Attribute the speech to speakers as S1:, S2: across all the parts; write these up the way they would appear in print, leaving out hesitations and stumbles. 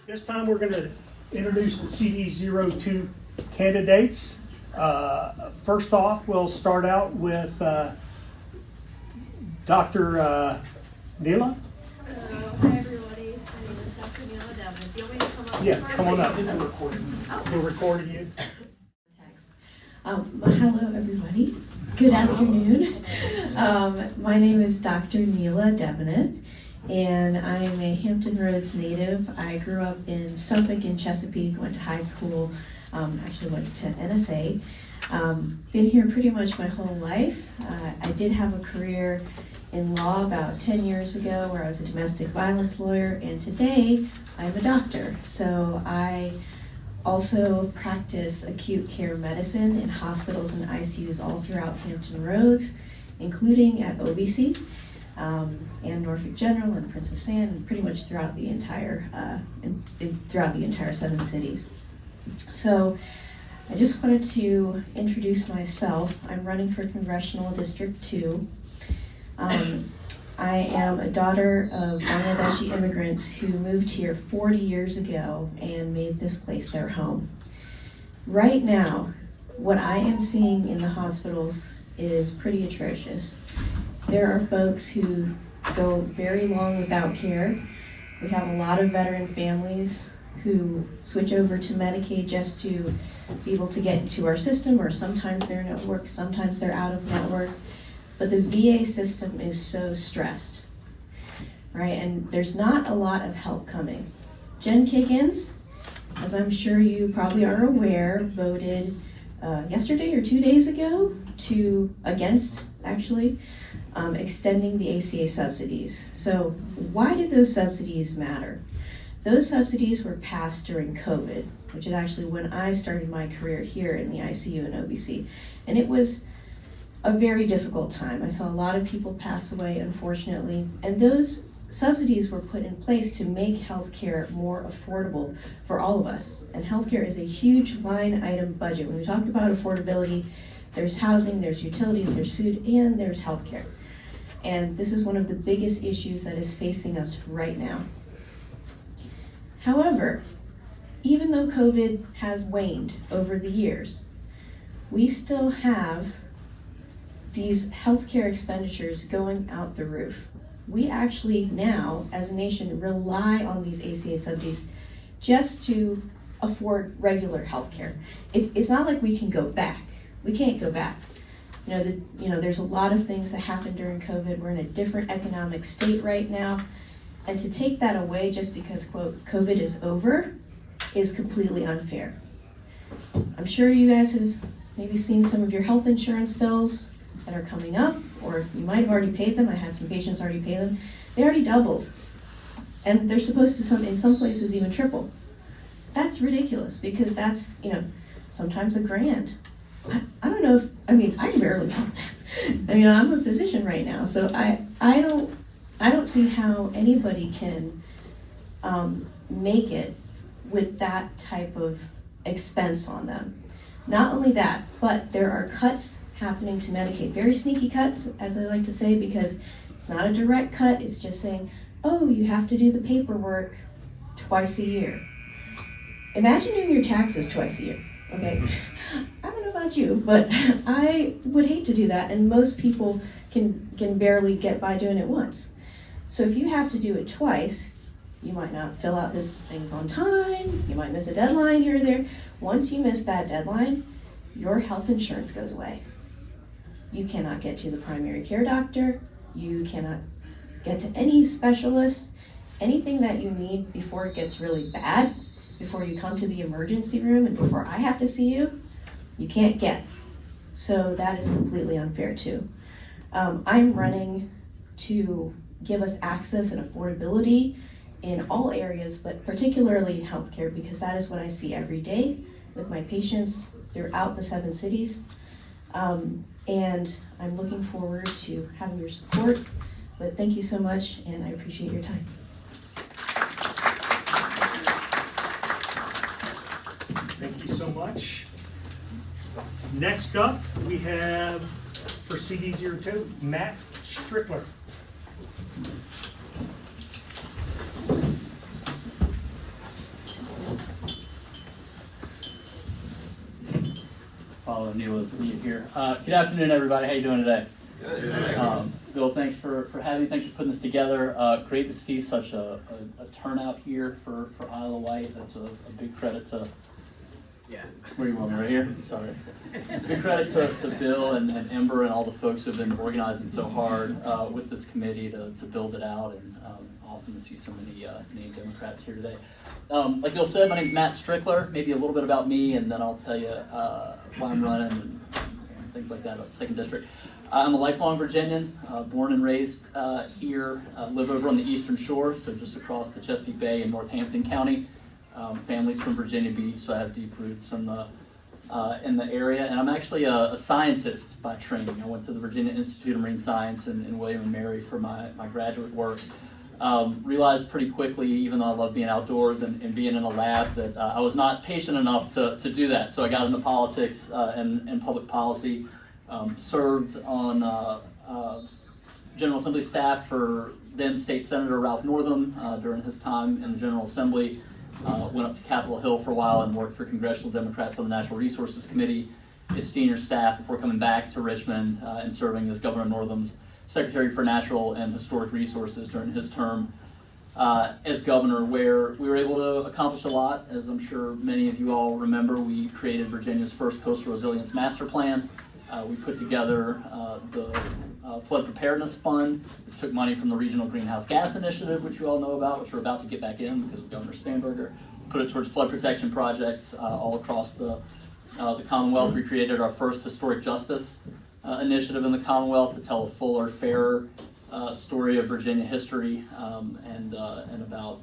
S1: This time we're going to introduce the CD02 candidates. First off, we'll start out with Dr. Nila.
S2: Hi everybody, my name is Dr. Nila Devanath. Do you want me to come up?
S1: Yeah,
S2: first?
S1: come on up.
S2: Oh.
S1: We're recording you.
S3: Hello everybody, good afternoon. My name is Dr. Nila Devanath and I'm a Hampton Roads native. I grew up in Suffolk and Chesapeake, went to high school, actually went to NSA. Been here pretty much my whole life. I did have a career in law about 10 years ago where I was a domestic violence lawyer, and today I'm a doctor. So I also practice acute care medicine in hospitals and ICUs all throughout Hampton Roads, including at OBC and Norfolk General and Princess Anne, and pretty much throughout the entire throughout the entire 7 cities. So I just wanted to introduce myself. I'm running for Congressional District 2. I am a daughter of Bangladeshi immigrants who moved here 40 years ago and made this place their home. Right now, what I am seeing in the hospitals is pretty atrocious. There are folks who go very long without care. We have a lot of veteran families who switch over to Medicaid just to be able to get into our system, or sometimes they're network, sometimes they're out of network. But the VA system is so stressed, right? And there's not a lot of help coming. Jen Kiggins, as I'm sure you probably are aware, voted yesterday or 2 days ago against extending the ACA subsidies. So why did those subsidies matter? Those subsidies were passed during COVID, which is actually when I started my career here in the ICU and OBC. And it was a very difficult time. I saw a lot of people pass away, unfortunately, and those subsidies were put in place to make healthcare more affordable for all of us. And healthcare is a huge line item budget. When we talk about affordability, there's housing, there's utilities, there's food, and there's healthcare. And this is one of the biggest issues that is facing us right now. However, even though COVID has waned over the years, we still have these healthcare expenditures going out the roof. We actually now, as a nation, rely on these ACA subsidies just to afford regular healthcare. It's not like we can go back. We can't go back. There's a lot of things that happened during COVID. We're in a different economic state right now. And to take that away just because, quote, COVID is over is completely unfair. I'm sure you guys have maybe seen some of your health insurance bills that are coming up, or if you might have already paid them. I had some patients already pay them. They already doubled. And they're supposed to, in some places, even triple. That's ridiculous because that's, sometimes $1,000. I don't know I can barely I'm a physician right now, so I don't see how anybody can make it with that type of expense on them. Not only that, but there are cuts happening to Medicaid. Very sneaky cuts, as I like to say, because it's not a direct cut. It's just saying, oh, you have to do the paperwork twice a year. Imagine doing your taxes twice a year, okay? I don't know about you, but I would hate to do that, and most people can barely get by doing it once. So if you have to do it twice, you might not fill out the things on time, you might miss a deadline here or there. Once you miss that deadline, your health insurance goes away. You cannot get to the primary care doctor, you cannot get to any specialist, anything that you need before it gets really bad, before you come to the emergency room and before I have to see you, you can't get. So that is completely unfair too. I'm running to give us access and affordability in all areas, but particularly in healthcare, because that is what I see every day with my patients throughout the 7 cities. And I'm looking forward to having your support, but thank you so much, and I appreciate your time.
S1: Thank you so much. Next up, we have for CD02, Matt Strickler.
S4: Nila's lead here. Good afternoon, everybody. How you doing today? Good. Bill, thanks for having me. Thanks for putting this together. Great to see such a turnout here for Isle of Wight. That's a big credit to. Yeah. Where do you want me, right here? Sorry. Big credit to Bill and Ember and all the folks who have been organizing so hard with this committee to build it out, and awesome to see so many named Democrats here today. Like Bill said, my name's Matt Strickler. Maybe a little bit about me, and then I'll tell you why I'm running and things like that about the 2nd District. I'm a lifelong Virginian, born and raised here, live over on the Eastern Shore, so just across the Chesapeake Bay in Northampton County. Family's from Virginia Beach, so I have deep roots in the area. And I'm actually a scientist by training. I went to the Virginia Institute of Marine Science in William and Mary for my graduate work. Realized pretty quickly, even though I love being outdoors and being in a lab, that I was not patient enough to do that. So I got into politics and public policy. Served on General Assembly staff for then State Senator Ralph Northam during his time in the General Assembly. Went up to Capitol Hill for a while and worked for Congressional Democrats on the Natural Resources Committee as senior staff before coming back to Richmond and serving as Governor Northam's Secretary for Natural and Historic Resources during his term as governor, where we were able to accomplish a lot. As I'm sure many of you all remember, we created Virginia's first coastal resilience master plan. We put together the Flood Preparedness Fund, which took money from the Regional Greenhouse Gas Initiative, which you all know about, which we're about to get back in because of Governor Spanberger. Put it towards flood protection projects all across the Commonwealth. We created our first historic justice initiative in the Commonwealth to tell a fuller, fairer story of Virginia history and about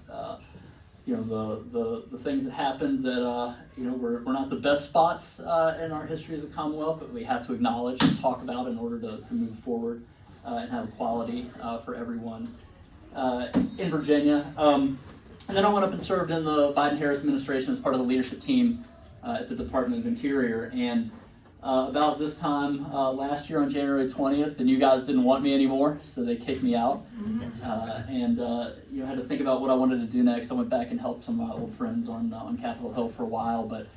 S4: the things that happened that we're not the best spots in our history as a Commonwealth, but we have to acknowledge and talk about in order to move forward and have equality for everyone in Virginia. And then I went up and served in the Biden-Harris administration as part of the leadership team at the Department of Interior. And about this time last year on January 20th, and you guys didn't want me anymore, so they kicked me out. And had to think about what I wanted to do next. I went back and helped some of my old friends on Capitol Hill for a while, but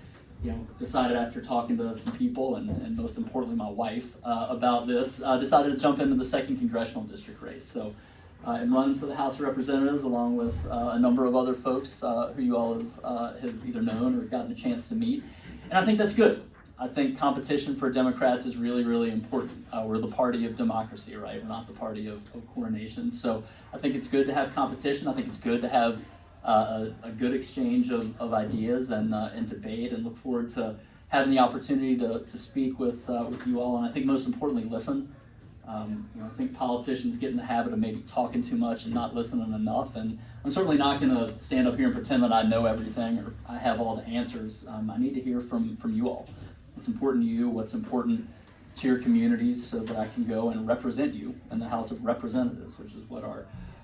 S4: decided after talking to some people and most importantly my wife about this, decided to jump into the 2nd Congressional District race. So I'm running for the House of Representatives along with a number of other folks who you all have either known or gotten a chance to meet. And I think that's good. I think competition for Democrats is really, really important. We're the party of democracy, right? We're not the party of coronations. So I think it's good to have competition. I think it's good to have a good exchange of ideas and debate, and look forward to having the opportunity to speak with you all. And I think most importantly, listen. I think politicians get in the habit of maybe talking too much and not listening enough. And I'm certainly not going to stand up here and pretend that I know everything or I have all the answers. I need to hear from you all. What's important to you, what's important to your communities, so that I can go and represent you in the House of Representatives, which is what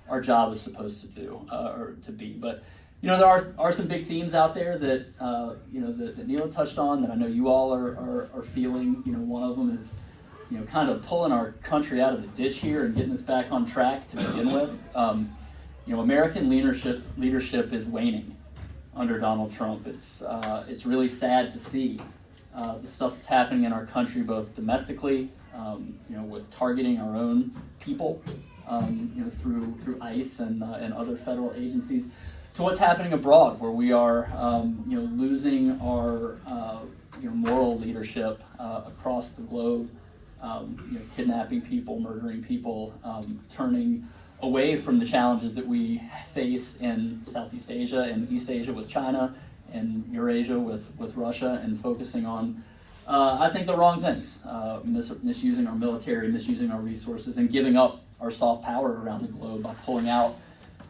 S4: our job is supposed to do, or to be. But, there are some big themes out there that, that Nila touched on, that I know you all are feeling. One of them is, kind of pulling our country out of the ditch here and getting us back on track to begin with. American leadership is waning under Donald Trump. It's really sad to see the stuff that's happening in our country, both domestically, with targeting our own people, through ICE and other federal agencies, to what's happening abroad, where we are, losing our, moral leadership across the globe, kidnapping people, murdering people, turning away from the challenges that we face in Southeast Asia and East Asia with China, and Eurasia with Russia, and focusing on, I think, the wrong things, misusing our military, misusing our resources, and giving up our soft power around the globe by pulling out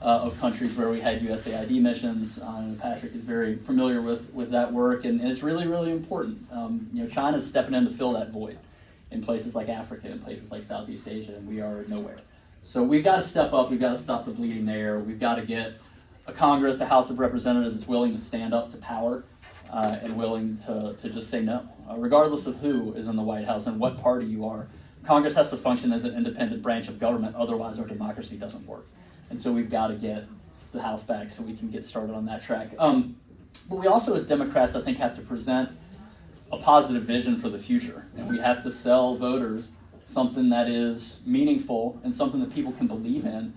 S4: of countries where we had USAID missions. Patrick is very familiar with that work, and it's really, really important. China's stepping in to fill that void in places like Africa and places like Southeast Asia, and we are nowhere. So we've got to step up, we've got to stop the bleeding there, we've got to get a Congress, a House of Representatives that's willing to stand up to power and willing to just say no, regardless of who is in the White House and what party you are. Congress has to function as an independent branch of government, otherwise our democracy doesn't work. And so we've got to get the House back so we can get started on that track. But we also, as Democrats, I think, have to present a positive vision for the future. And we have to sell voters something that is meaningful and something that people can believe in.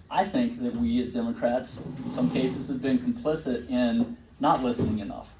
S4: I think that we as Democrats, in some cases, have been complicit in not listening enough,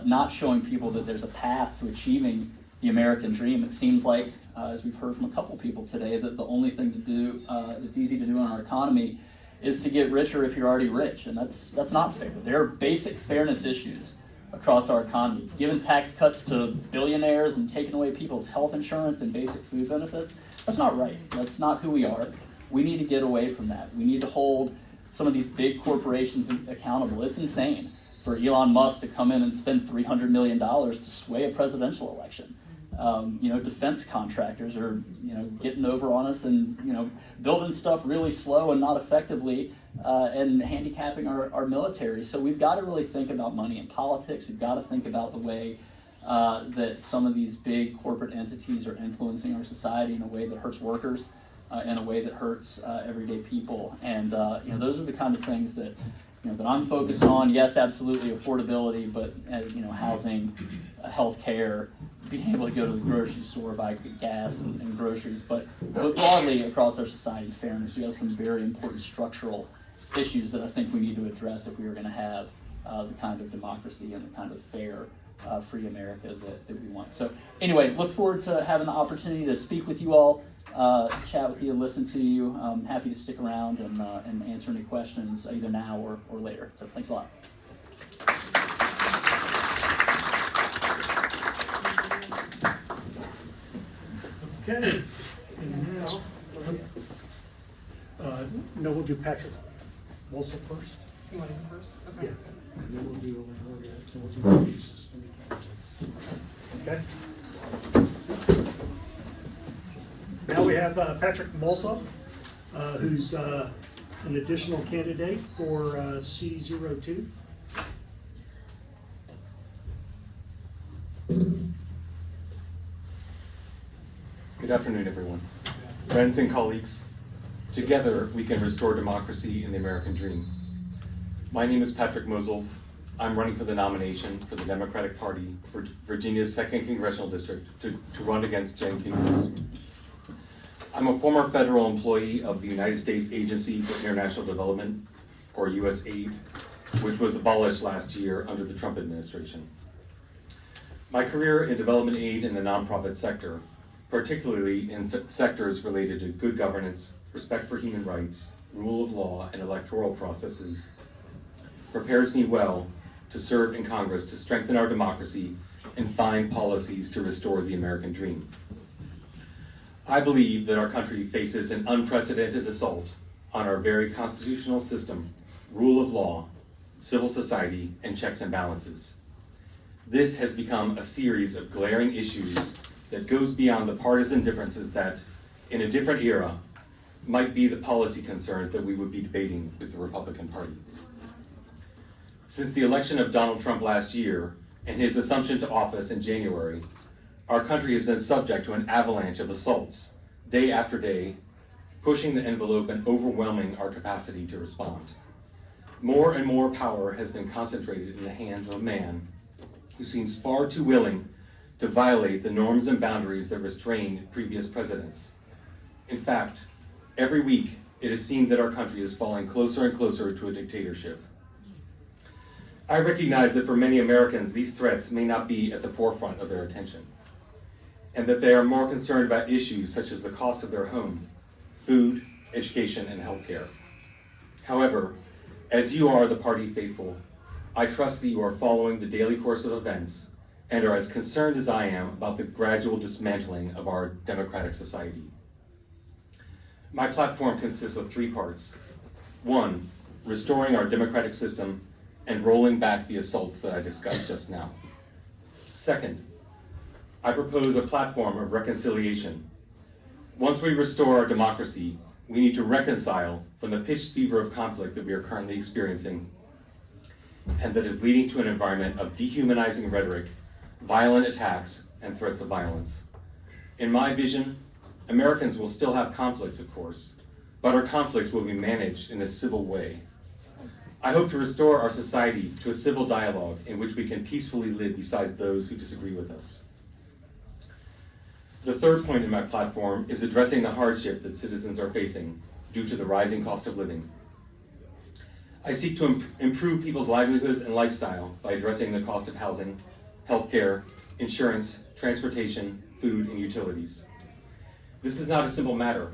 S4: not showing people that there's a path to achieving the American dream. It seems like, as we've heard from a couple people today, that the only thing to do that's easy to do in our economy is to get richer if you're already rich, and that's not fair. There are basic fairness issues across our economy. Giving tax cuts to billionaires and taking away people's health insurance and basic food benefits, that's not right. That's not who we are. We need to get away from that. We need to hold some of these big corporations accountable. It's insane for Elon Musk to come in and spend $300 million to sway a presidential election. Defense contractors are, getting over on us and, building stuff really slow and not effectively and handicapping our military. So we've got to really think about money in politics. We've got to think about the way that some of these big corporate entities are influencing our society in a way that hurts workers, in a way that hurts everyday people. And, those are the kind of things that, that I'm focused on. Yes, absolutely affordability, but, housing, healthcare, being able to go to the grocery store, buy gas and groceries, but broadly across our society, fairness. We have some very important structural issues that I think we need to address if we are going to have the kind of democracy and the kind of fair, free America that we want. So anyway, look forward to having the opportunity to speak with you all, chat with you, listen to you. I'm happy to stick around and answer any questions either now or later. So thanks a lot.
S1: Okay. No, we'll do Patrick Mosolf first.
S5: You want to go first? Okay.
S1: Yeah. And then we'll do Elaine Luria. Okay. Now we have Patrick Mosolf, who's an additional candidate for CD02.
S6: Good afternoon, everyone. Friends and colleagues, together we can restore democracy in the American dream. My name is Patrick Mosolf. I'm running for the nomination for the Democratic Party for Virginia's 2nd Congressional District to run against Jen Kingsley. I'm a former federal employee of the United States Agency for International Development, or USAID, which was abolished last year under the Trump administration. My career in development aid in the nonprofit sector, particularly in sectors related to good governance, respect for human rights, rule of law, and electoral processes, prepares me well to serve in Congress to strengthen our democracy and find policies to restore the American dream. I believe that our country faces an unprecedented assault on our very constitutional system, rule of law, civil society, and checks and balances. This has become a series of glaring issues that goes beyond the partisan differences that, in a different era, might be the policy concerns that we would be debating with the Republican Party. Since the election of Donald Trump last year and his assumption to office in January, our country has been subject to an avalanche of assaults, day after day, pushing the envelope and overwhelming our capacity to respond. More and more power has been concentrated in the hands of a man who seems far too willing to violate the norms and boundaries that restrained previous presidents. In fact, every week it is seen that our country is falling closer and closer to a dictatorship. I recognize that for many Americans, these threats may not be at the forefront of their attention, and that they are more concerned about issues such as the cost of their home, food, education, and healthcare. However, as you are the party faithful, I trust that you are following the daily course of events and are as concerned as I am about the gradual dismantling of our democratic society. My platform consists of 3 parts. 1, restoring our democratic system and rolling back the assaults that I discussed just now. 2nd, I propose a platform of reconciliation. Once we restore our democracy, we need to reconcile from the pitched fever of conflict that we are currently experiencing and that is leading to an environment of dehumanizing rhetoric, violent attacks, and threats of violence. In my vision, Americans will still have conflicts, of course, but our conflicts will be managed in a civil way. I hope to restore our society to a civil dialogue in which we can peacefully live besides those who disagree with us. The third point in my platform is addressing the hardship that citizens are facing due to the rising cost of living. I seek to improve people's livelihoods and lifestyle by addressing the cost of housing, healthcare, insurance, transportation, food, and utilities. This is not a simple matter,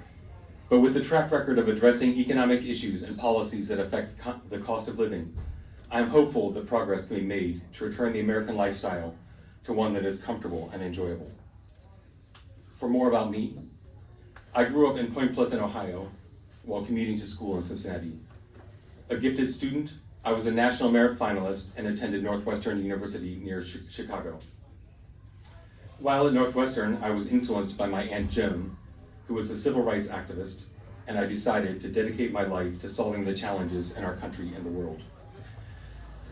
S6: but with a track record of addressing economic issues and policies that affect the cost of living, I am hopeful that progress can be made to return the American lifestyle to one that is comfortable and enjoyable. For more about me, I grew up in Point Pleasant, Ohio, while commuting to school in Cincinnati. A gifted student, I was a National Merit Finalist and attended Northwestern University near Chicago. While at Northwestern, I was influenced by my Aunt Joan, who was a civil rights activist, and I decided to dedicate my life to solving the challenges in our country and the world.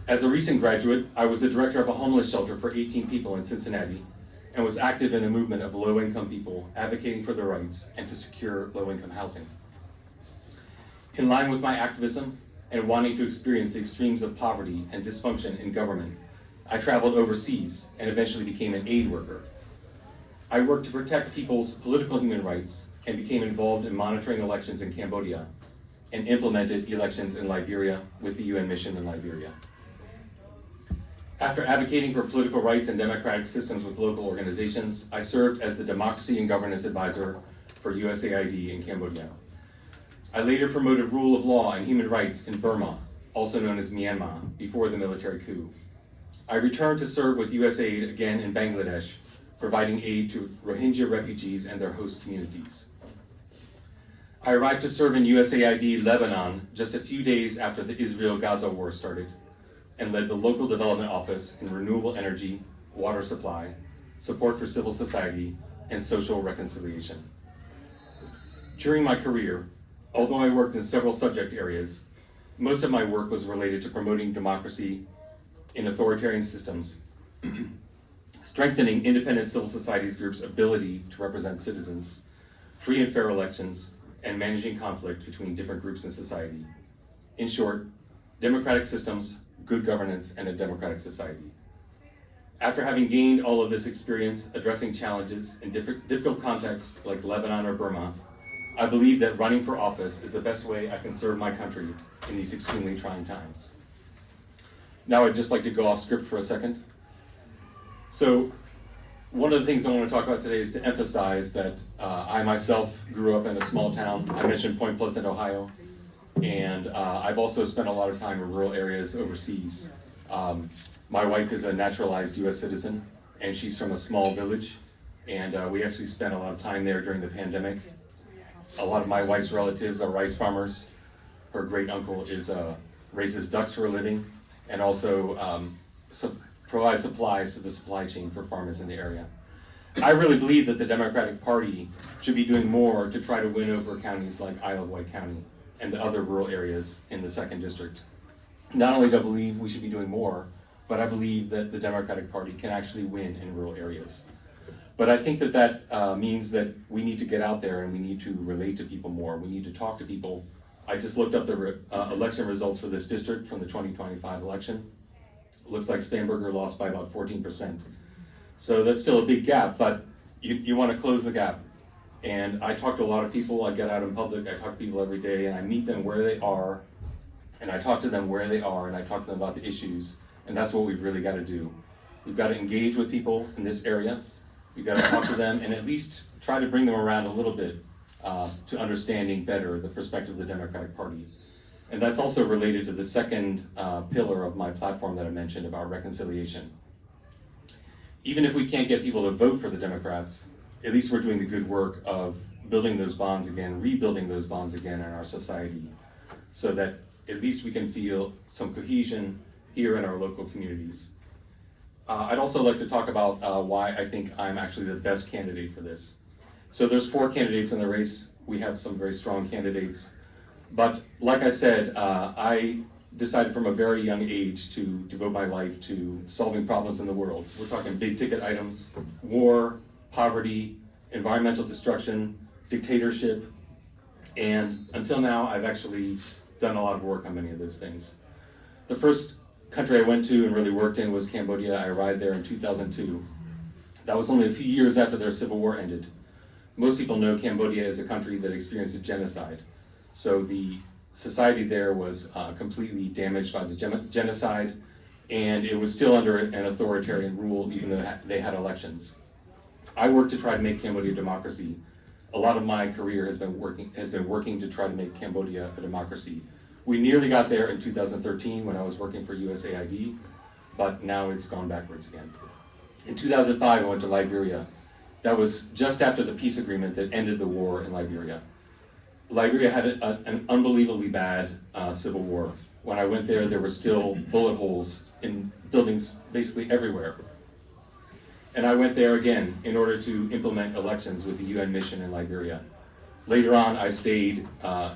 S6: As a recent graduate, I was the director of a homeless shelter for 18 people in Cincinnati, and was active in a movement of low-income people advocating for their rights and to secure low-income housing. In line with my activism and wanting to experience the extremes of poverty and dysfunction in government, I traveled overseas and eventually became an aid worker. I worked to protect people's political human rights and became involved in monitoring elections in Cambodia and implemented elections in Liberia with the UN mission in Liberia. After advocating for political rights and democratic systems with local organizations, I served as the Democracy and Governance Advisor for USAID in Cambodia. I later promoted rule of law and human rights in Burma, also known as Myanmar, before the military coup. I returned to serve with USAID again in Bangladesh, providing aid to Rohingya refugees and their host communities. I arrived to serve in USAID Lebanon just a few days after the Israel-Gaza war started, and led the local development office in renewable energy, water supply, support for civil society, and social reconciliation. During my career, although I worked in several subject areas, most of my work was related to promoting democracy in authoritarian systems, strengthening independent civil society groups' ability to represent citizens, free and fair elections, and managing conflict between different groups in society. In short, democratic systems, good governance, and a democratic society. After having gained all of this experience addressing challenges in difficult contexts like Lebanon or Burma, I believe that running for office is the best way I can serve my country in these extremely trying times. Now I'd just like to go off script for a second. So one of the things I want to talk about today is to emphasize that I myself grew up in a small town. I mentioned Point Pleasant, Ohio. And I've also spent a lot of time in rural areas overseas. My wife is a naturalized US citizen, and she's from a small village. And we actually spent a lot of time there during the pandemic. A lot of my wife's relatives are rice farmers. Her great uncle raises ducks for a living, and also provides supplies to the supply chain for farmers in the area. I really believe that the Democratic Party should be doing more to try to win over counties like Isle of Wight County and the other rural areas in the 2nd District. Not only do I believe we should be doing more, but I believe that the Democratic Party can actually win in rural areas. But I think that means that we need to get out there and we need to relate to people more. We need to talk to people. I just looked up the election results for this district from the 2025 election. It looks like Spanberger lost by about 14%. So that's still a big gap, but you want to close the gap. And I talk to a lot of people. I get out in public, I talk to people every day, and I meet them where they are, and I talk to them where they are, and I talk to them about the issues, and that's what we've really got to do. We've got to engage with people in this area. We've got to talk to them and at least try to bring them around a little bit to understanding better the perspective of the Democratic Party. And that's also related to the second pillar of my platform that I mentioned about reconciliation. Even if we can't get people to vote for the Democrats, at least we're doing the good work of building those bonds again, rebuilding those bonds again in our society, so that at least we can feel some cohesion here in our local communities. I'd also like to talk about why I think I'm actually the best candidate for this. So there's 4 candidates in the race. We have some very strong candidates. But like I said, I decided from a very young age to devote my life to solving problems in the world. We're talking big ticket items, war, poverty, environmental destruction, dictatorship, and until now I've actually done a lot of work on many of those things. The first country I went to and really worked in was Cambodia. I arrived there in 2002. That was only a few years after their civil war ended. Most people know Cambodia is a country that experienced a genocide. So the society there was completely damaged by the genocide, and it was still under an authoritarian rule, even though they had elections. I worked to try to make Cambodia a democracy. A lot of my career has been working to try to make Cambodia a democracy. We nearly got there in 2013 when I was working for USAID, but now it's gone backwards again. In 2005, I went to Liberia. That was just after the peace agreement that ended the war in Liberia. Liberia had an unbelievably bad civil war. When I went there, there were still bullet holes in buildings basically everywhere. And I went there again in order to implement elections with the UN mission in Liberia. Later on, I stayed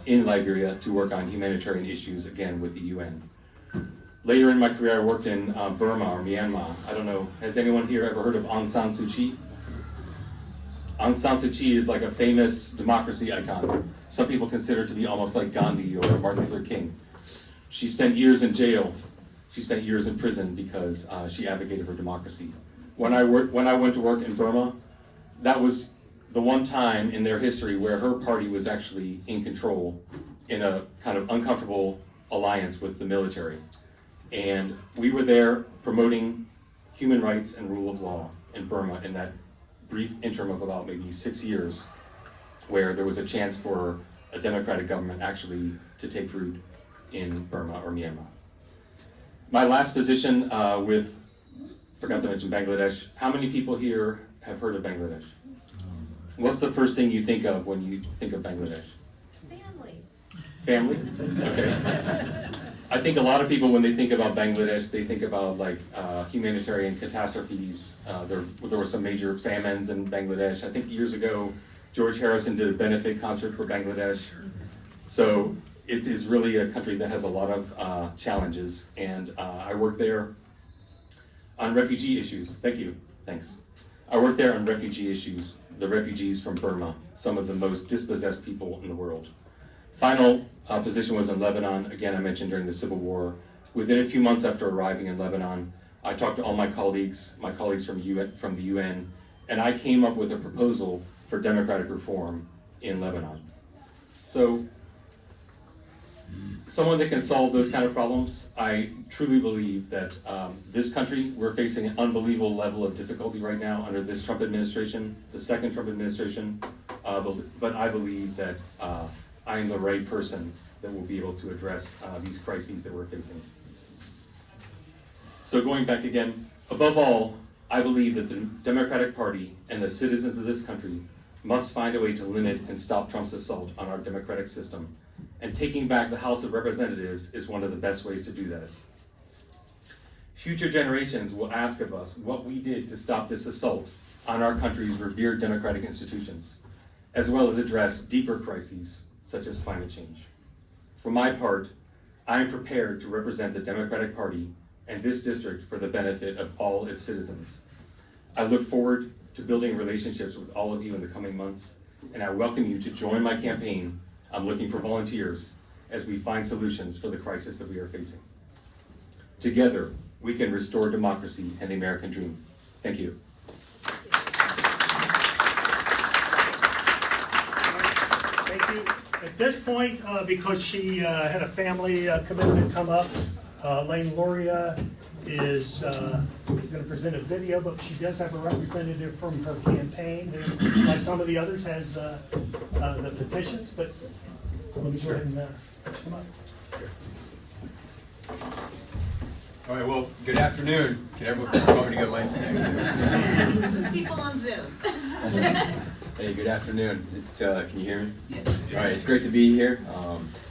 S6: in Liberia to work on humanitarian issues again with the UN. Later in my career, I worked in Burma or Myanmar. I don't know, has anyone here ever heard of Aung San Suu Kyi? Aung San Suu Kyi is like a famous democracy icon. Some people consider her to be almost like Gandhi or Martin Luther King. She spent years in jail. She spent years in prison because she advocated for democracy. When I went to work in Burma, that was the one time in their history where her party was actually in control in a kind of uncomfortable alliance with the military. And we were there promoting human rights and rule of law in Burma in that brief interim of about maybe 6 years, where there was a chance for a democratic government actually to take root in Burma or Myanmar. My last position forgot to mention Bangladesh. How many people here have heard of Bangladesh? What's the first thing you think of when you think of Bangladesh?
S2: Family.
S6: Family? Okay. I think a lot of people, when they think about Bangladesh, they think about like humanitarian catastrophes. There were some major famines in Bangladesh. I think years ago, George Harrison did a benefit concert for Bangladesh. So it is really a country that has a lot of challenges, and I work there on refugee issues. Thank you. Thanks. I work there on refugee issues, the refugees from Burma, some of the most dispossessed people in the world. Final position was in Lebanon. Again, I mentioned during the Civil War. Within a few months after arriving in Lebanon, I talked to all my colleagues from the UN, and I came up with a proposal for democratic reform in Lebanon. So, someone that can solve those kind of problems, I truly believe that this country, we're facing an unbelievable level of difficulty right now under this Trump administration, the second Trump administration, but I believe that I am the right person that will be able to address these crises that we're facing. So going back again, above all, I believe that the Democratic Party and the citizens of this country must find a way to limit and stop Trump's assault on our democratic system. And taking back the House of Representatives is one of the best ways to do that. Future generations will ask of us what we did to stop this assault on our country's revered democratic institutions, as well as address deeper crises such as climate change. For my part, I am prepared to represent the Democratic Party and this district for the benefit of all its citizens. I look forward to building relationships with all of you in the coming months, and I welcome you to join my campaign. I'm looking for volunteers as we find solutions for the crisis that we are facing. Together, we can restore democracy and the American dream. Thank you.
S1: Thank you. At this point, because she had a family commitment come up, Elaine Luria is going to present a video, but she does have a representative from her campaign, and like some of the others, has the petitions, but let me go ahead and come up.
S5: All right, well, good afternoon. Can everyone want me to go live?
S2: People on Zoom.
S5: Hey, good afternoon. Can you hear me? Yeah. All right, it's great to be here.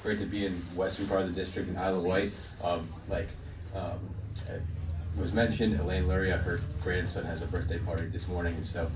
S5: Great to be in western part of the district in Isle of Wight. It was mentioned, Elaine Luria, her grandson has a birthday party this morning, and so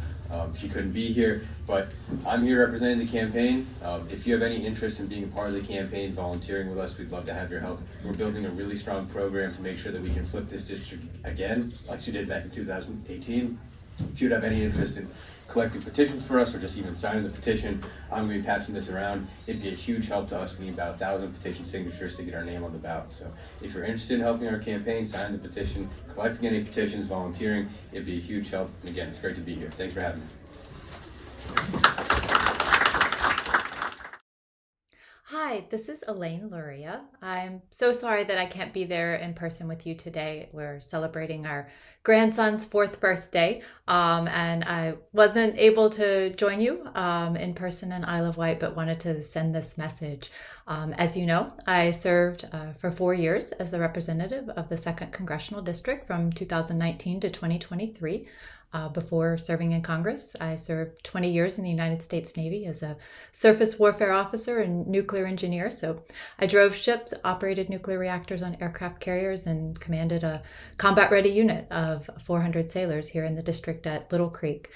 S5: she couldn't be here, but I'm here representing the campaign. If you have any interest in being a part of the campaign, volunteering with us, we'd love to have your help. We're building a really strong program to make sure that we can flip this district again, like she did back in 2018. If you'd have any interest in collecting petitions for us or just even signing the petition, I'm going to be passing this around. It'd be a huge help to us. We need about 1,000 petition signatures to get our name on the ballot. So if you're interested in helping our campaign, sign the petition, collecting any petitions, volunteering, it'd be a huge help. And again, it's great to be here. Thanks for having me.
S7: Hi, this is Elaine Luria. I'm so sorry that I can't be there in person with you today. We're celebrating our grandson's 4th birthday, and I wasn't able to join you in person in Isle of Wight, but wanted to send this message. As you know, I served for 4 years as the representative of the 2nd Congressional District from 2019 to 2023. Before serving in Congress, I served 20 years in the United States Navy as a surface warfare officer and nuclear engineer. So I drove ships, operated nuclear reactors on aircraft carriers, and commanded a combat-ready unit of 400 sailors here in the district at Little Creek.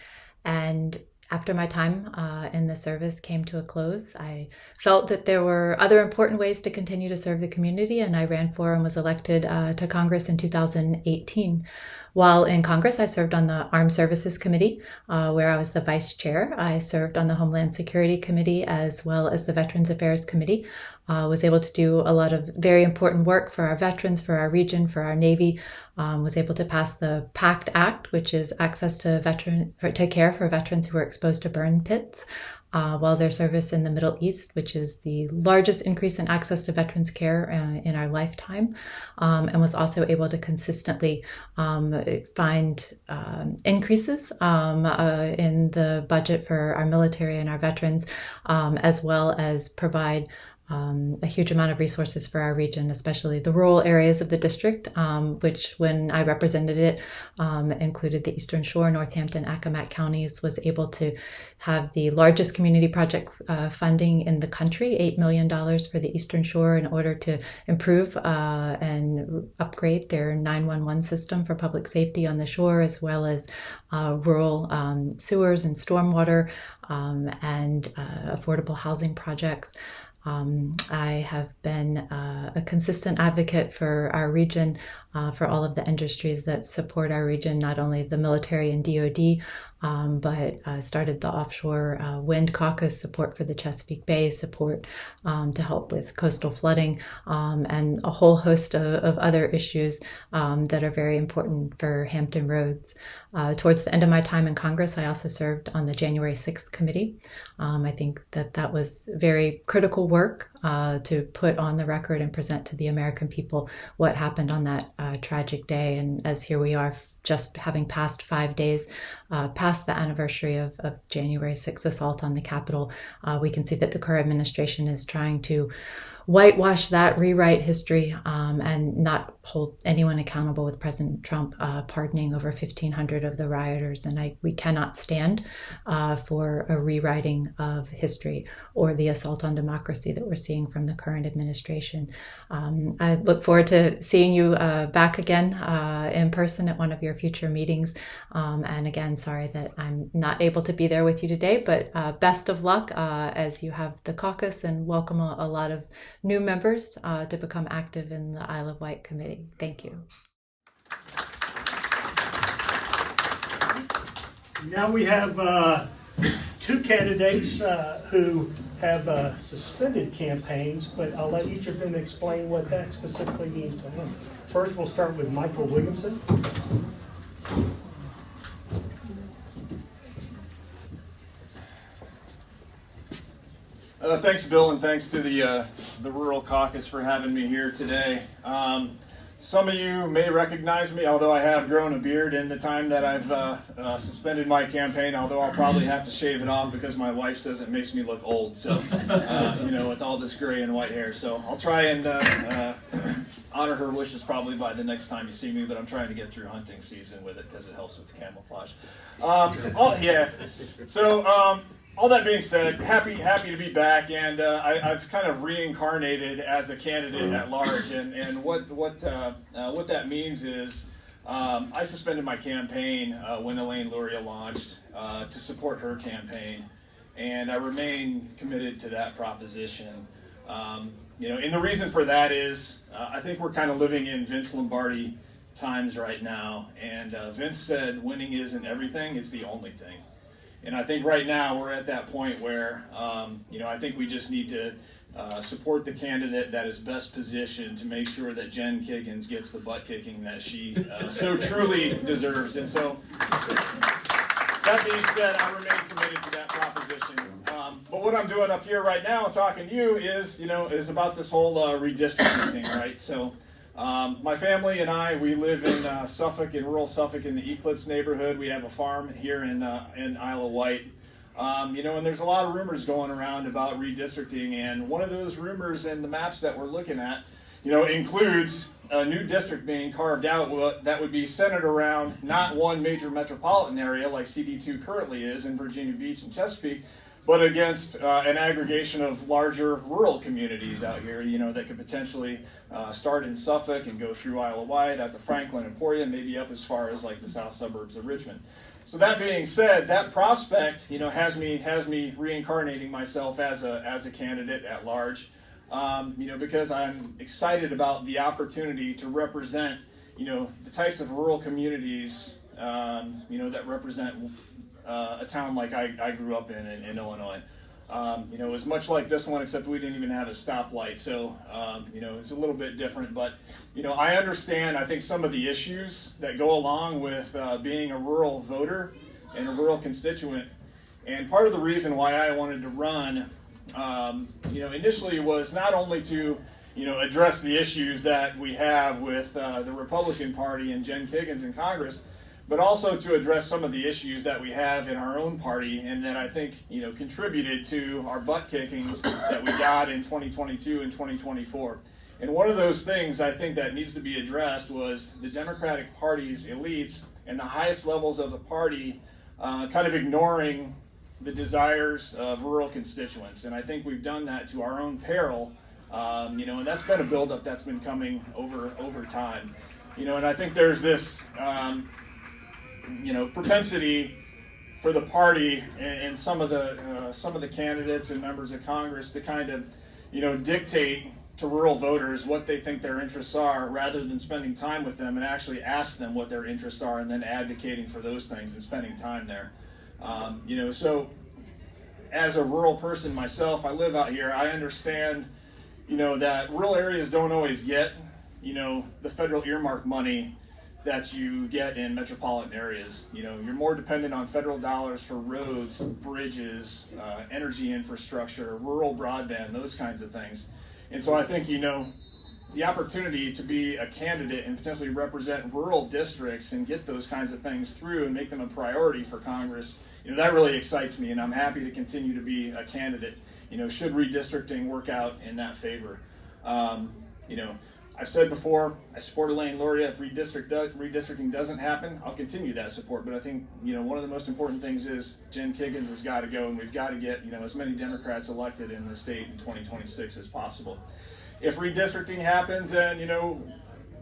S7: And after my time in the service came to a close, I felt that there were other important ways to continue to serve the community, and I ran for and was elected to Congress in 2018. While in Congress, I served on the Armed Services Committee, where I was the vice chair. I served on the Homeland Security Committee as well as the Veterans Affairs Committee. Was able to do a lot of very important work for our veterans, for our region, for our Navy. Was able to pass the PACT Act, which is access to care for veterans who were exposed to burn pits while their service in the Middle East, which is the largest increase in access to veterans care in our lifetime, and was also able to consistently find increases in the budget for our military and our veterans, as well as provide a huge amount of resources for our region, especially the rural areas of the district, which when I represented it included the Eastern Shore, Northampton, Accomack counties, was able to have the largest community project funding in the country, $8 million for the Eastern Shore in order to improve and upgrade their 911 system for public safety on the shore, as well as rural sewers and stormwater and affordable housing projects. I have been a consistent advocate for our region, for all of the industries that support our region, not only the military and DoD, but started the offshore wind caucus, support for the Chesapeake Bay, support to help with coastal flooding, and a whole host of other issues that are very important for Hampton Roads. Towards the end of my time in Congress, I also served on the January 6th committee. I think that was very critical work to put on the record and present to the American people what happened on that tragic day. And as here we are, just having passed 5 days past the anniversary of January 6th assault on the Capitol, we can see that the current administration is trying to whitewash that, rewrite history, and not hold anyone accountable, with President Trump pardoning over 1,500 of the rioters. And we cannot stand for a rewriting of history or the assault on democracy that we're seeing from the current administration. I look forward to seeing you back again in person at one of your future meetings. And again, sorry that I'm not able to be there with you today, but best of luck as you have the caucus, and welcome a lot of new members to become active in the Isle of Wight Committee. Thank you.
S1: Now we have two candidates who have suspended campaigns, but I'll let each of them explain what that specifically means to them. First, we'll start with Michael Williamson.
S8: Thanks, Bill, and thanks to the Rural Caucus for having me here today. Some of you may recognize me, although I have grown a beard in the time that I've suspended my campaign, although I'll probably have to shave it off because my wife says it makes me look old, so, with all this gray and white hair. So I'll try and honor her wishes probably by the next time you see me, but I'm trying to get through hunting season with it because it helps with camouflage. All that being said, happy to be back, and I've kind of reincarnated as a candidate at large, and what that means is I suspended my campaign when Elaine Luria launched to support her campaign, and I remain committed to that proposition. And the reason for that is I think we're kind of living in Vince Lombardi times right now, and Vince said winning isn't everything, it's the only thing. And I think right now we're at that point where, I think we just need to support the candidate that is best positioned to make sure that Jen Kiggins gets the butt kicking that she so truly deserves. And so, that being said, I remain committed to that proposition. But what I'm doing up here right now and talking to you is about this whole redistricting thing, right? So, my family and I, we live in Suffolk, in rural Suffolk, in the Eclipse neighborhood. We have a farm here in Isle of Wight. And there's a lot of rumors going around about redistricting, and one of those rumors in the maps that we're looking at, includes a new district being carved out that would be centered around not one major metropolitan area like CD2 currently is in Virginia Beach and Chesapeake, but against an aggregation of larger rural communities out here, that could potentially start in Suffolk and go through Isle of Wight, out to Franklin, Emporia, maybe up as far as like the south suburbs of Richmond. So that being said, that prospect, has me reincarnating myself as a candidate at large, because I'm excited about the opportunity to represent, the types of rural communities, that represent a town like I grew up in Illinois. It was much like this one, except we didn't even have a stoplight. So, it's a little bit different, but, I understand, I think, some of the issues that go along with being a rural voter and a rural constituent. And part of the reason why I wanted to run, initially was not only to, address the issues that we have with the Republican Party and Jen Kiggins in Congress, but also to address some of the issues that we have in our own party and that I think, contributed to our butt kickings that we got in 2022 and 2024. And one of those things I think that needs to be addressed was the Democratic Party's elites and the highest levels of the party kind of ignoring the desires of rural constituents. And I think we've done that to our own peril, and that's been a buildup that's been coming over time. And I think there's this propensity for the party and some of the candidates and members of Congress to kind of, dictate to rural voters what they think their interests are, rather than spending time with them and actually ask them what their interests are and then advocating for those things and spending time there. So as a rural person myself, I live out here. I understand, that rural areas don't always get, the federal earmark money that you get in metropolitan areas. You're more dependent on federal dollars for roads, bridges, energy infrastructure, rural broadband, those kinds of things. And so I think, the opportunity to be a candidate and potentially represent rural districts and get those kinds of things through and make them a priority for Congress, that really excites me, and I'm happy to continue to be a candidate, should redistricting work out in that favor. I've said before, I support Elaine Luria. If redistricting doesn't happen, I'll continue that support. But I think, one of the most important things is Jen Kiggins has got to go, and we've got to get, as many Democrats elected in the state in 2026 as possible. If redistricting happens and,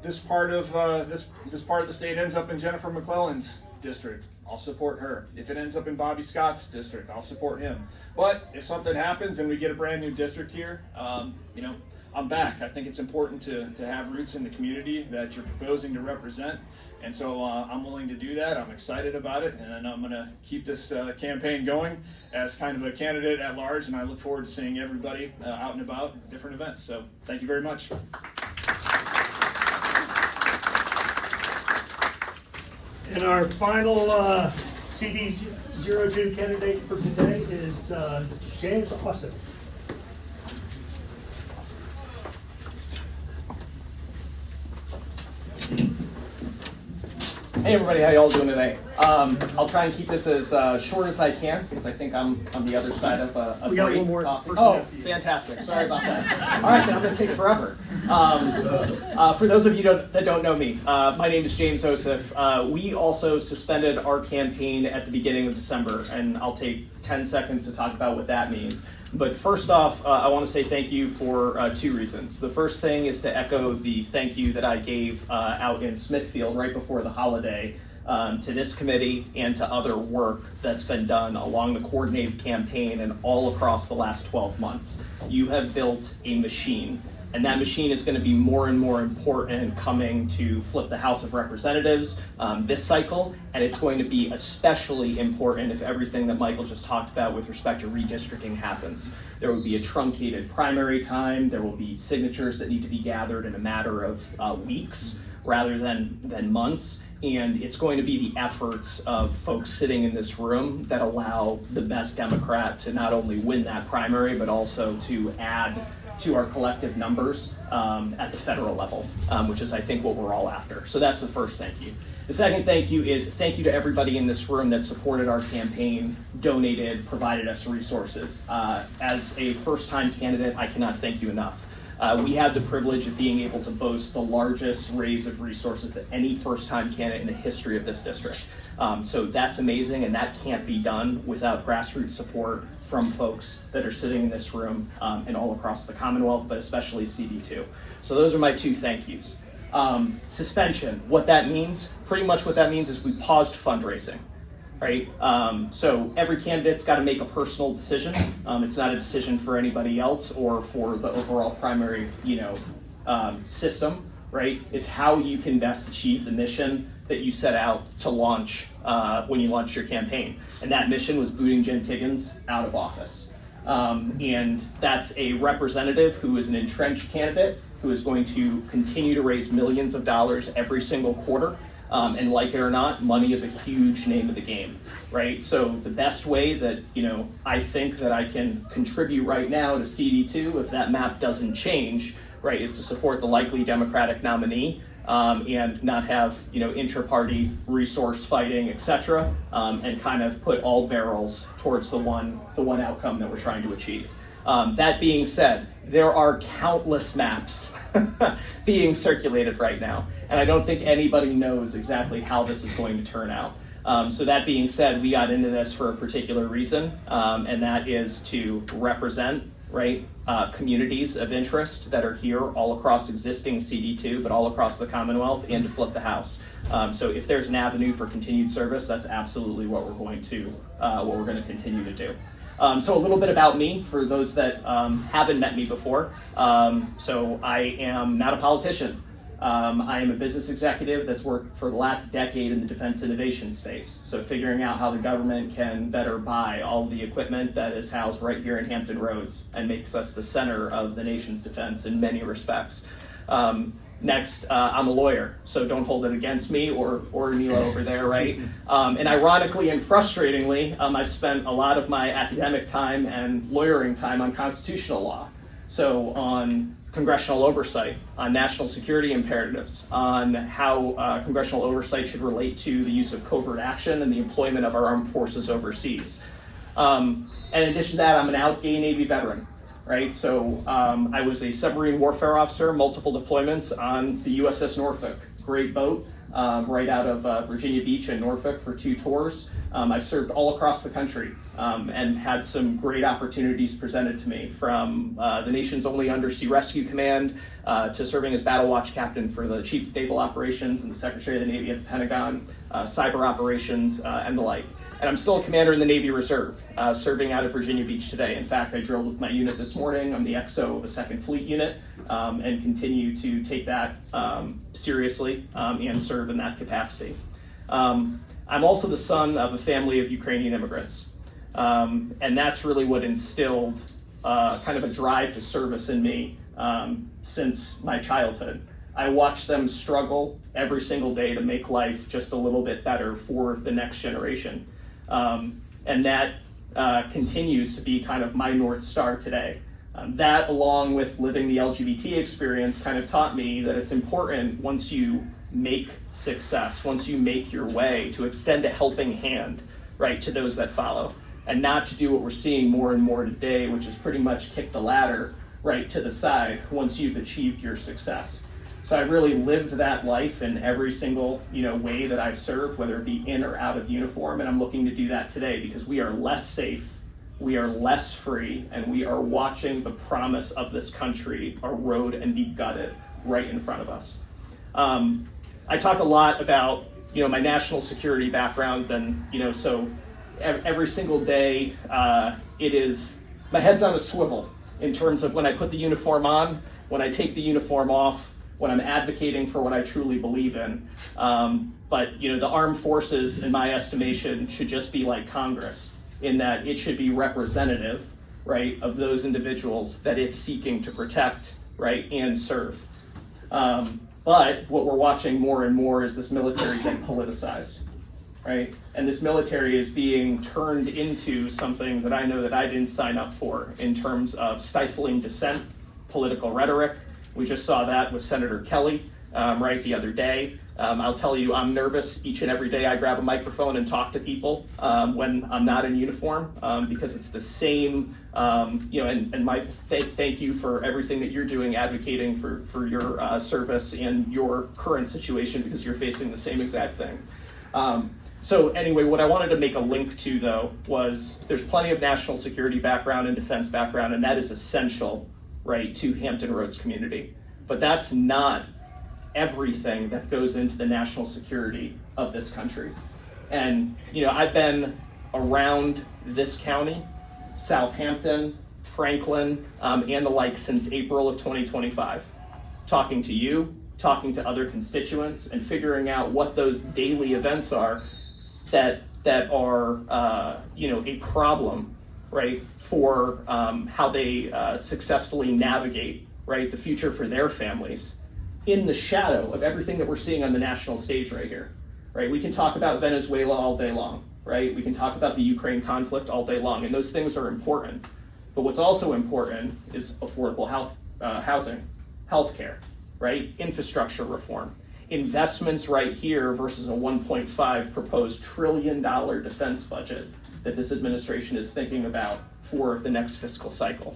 S8: this part of the state ends up in Jennifer McClellan's district, I'll support her. If it ends up in Bobby Scott's district, I'll support him. But if something happens and we get a brand new district here, I'm back. I think it's important to have roots in the community that you're proposing to represent. And so I'm willing to do that. I'm excited about it. And I'm going to keep this campaign going as kind of a candidate at large. And I look forward to seeing everybody out and about at different events. So thank you very much.
S1: And our final CD02 candidate for today is James Osyf.
S9: Hey everybody, how y'all doing today? I'll try and keep this as short as I can because I think I'm on the other side of a
S1: We got
S9: break.
S1: one more.
S9: Oh, fantastic! Sorry about that. All right, then I'm going to take forever. For those of you that don't know me, my name is James Osyf. We also suspended our campaign at the beginning of December, and I'll take 10 seconds to talk about what that means. But first off, I want to say thank you for two reasons. The first thing is to echo the thank you that I gave out in Smithfield right before the holiday to this committee and to other work that's been done along the coordinated campaign and all across the last 12 months. You have built a machine And that machine is going to be more and more important coming to flip the House of Representatives this cycle, and it's going to be especially important if everything that Michael just talked about with respect to redistricting happens. There will be a truncated primary time, there will be signatures that need to be gathered in a matter of weeks rather than months, and it's going to be the efforts of folks sitting in this room that allow the best Democrat to not only win that primary, but also to add to our collective numbers at the federal level, which is, I think, what we're all after. So that's the first thank you. The second thank you is thank you to everybody in this room that supported our campaign, donated, provided us resources. As a first-time candidate, I cannot thank you enough. We had the privilege of being able to boast the largest raise of resources that any first-time candidate in the history of this district. So that's amazing, and that can't be done without grassroots support from folks that are sitting in this room and all across the Commonwealth, but especially CD2. So those are my two thank yous. Suspension, what that means, pretty much what that means is we paused fundraising. Right? So every candidate's got to make a personal decision. It's not a decision for anybody else or for the overall primary, system, right? It's how you can best achieve the mission that you set out to launch when you launched your campaign. And that mission was booting Jim Tiggins out of office. And that's a representative who is an entrenched candidate who is going to continue to raise millions of dollars every single quarter. And like it or not, money is a huge name of the game, right? So the best way that, I think that I can contribute right now to CD2, if that map doesn't change, right, is to support the likely Democratic nominee and not have, intra-party resource fighting, et cetera, and kind of put all barrels towards the one outcome that we're trying to achieve. That being said, there are countless maps being circulated right now, and I don't think anybody knows exactly how this is going to turn out. So that being said, we got into this for a particular reason, and that is to represent, right, communities of interest that are here all across existing CD2, but all across the Commonwealth, and to flip the House. So if there's an avenue for continued service, that's absolutely what we're going to continue to do. So a little bit about me for those that haven't met me before. So I am not a politician. I am a business executive that's worked for the last decade in the defense innovation space. So figuring out how the government can better buy all the equipment that is housed right here in Hampton Roads and makes us the center of the nation's defense in many respects. Next, I'm a lawyer, so don't hold it against me or Nila over there, right? And ironically and frustratingly, I've spent a lot of my academic time and lawyering time on constitutional law. So on congressional oversight, on national security imperatives, on how congressional oversight should relate to the use of covert action and the employment of our armed forces overseas. And in addition to that, I'm an out gay Navy veteran. Right, so I was a submarine warfare officer, multiple deployments on the USS Norfolk, great boat, right out of Virginia Beach and Norfolk for 2 tours. I've served all across the country and had some great opportunities presented to me, from the nation's only undersea rescue command to serving as battle watch captain for the Chief of Naval Operations and the Secretary of the Navy at the Pentagon, cyber operations, and the like. And I'm still a commander in the Navy Reserve, serving out of Virginia Beach today. In fact, I drilled with my unit this morning. I'm the XO of a 2nd Fleet unit and continue to take that seriously and serve in that capacity. I'm also the son of a family of Ukrainian immigrants. And that's really what instilled kind of a drive to service in me since my childhood. I watched them struggle every single day to make life just a little bit better for the next generation. And that continues to be kind of my North Star today. That, along with living the LGBT experience, kind of taught me that it's important, once you make success, once you make your way, to extend a helping hand, right, to those that follow, and not to do what we're seeing more and more today, which is pretty much kick the ladder right to the side once you've achieved your success. So I've really lived that life in every single, way that I've served, whether it be in or out of uniform, and I'm looking to do that today because we are less safe, we are less free, and we are watching the promise of this country erode and be gutted right in front of us. I talk a lot about, my national security background, and, so every single day it is, my head's on a swivel in terms of when I put the uniform on. when I take the uniform off, when I'm advocating for what I truly believe in. But the armed forces, in my estimation, should just be like Congress, in that it should be representative, right, of those individuals that it's seeking to protect, right, and serve. But what we're watching more and more is this military getting politicized, right? And this military is being turned into something that I know that I didn't sign up for, in terms of stifling dissent, political rhetoric. We just saw that with Senator Kelly, right, the other day. I'll tell you, I'm nervous each and every day I grab a microphone and talk to people when I'm not in uniform, because it's the same, and Mike, thank you for everything that you're doing, advocating for your service and your current situation, because you're facing the same exact thing. So anyway, what I wanted to make a link to, though, was there's plenty of national security background and defense background, and that is essential, right, to Hampton Roads community. But that's not everything that goes into the national security of this country. And I've been around this county, Southampton, Franklin, and the like, since April of 2025, talking to you, talking to other constituents, and figuring out what those daily events are that are a problem, right, for how they successfully navigate, right, the future for their families, in the shadow of everything that we're seeing on the national stage right here, right? We can talk about Venezuela all day long, right? We can talk about the Ukraine conflict all day long, and those things are important. But what's also important is affordable housing, healthcare, right? Infrastructure reform, investments right here versus a $1.5 proposed trillion defense budget that this administration is thinking about for the next fiscal cycle.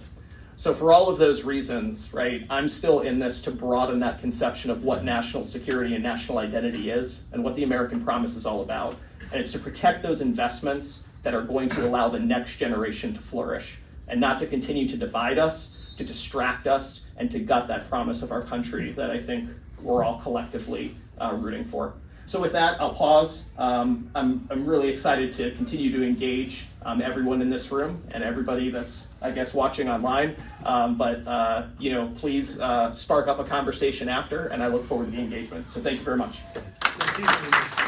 S9: So for all of those reasons, right, I'm still in this to broaden that conception of what national security and national identity is and what the American promise is all about. And it's to protect those investments that are going to allow the next generation to flourish, and not to continue to divide us, to distract us, and to gut that promise of our country that I think we're all collectively rooting for. So with that, I'll pause. I'm really excited to continue to engage everyone in this room and everybody that's, I guess, watching online. Please spark up a conversation after, and I look forward to the engagement. So thank you very much.
S1: Thank you.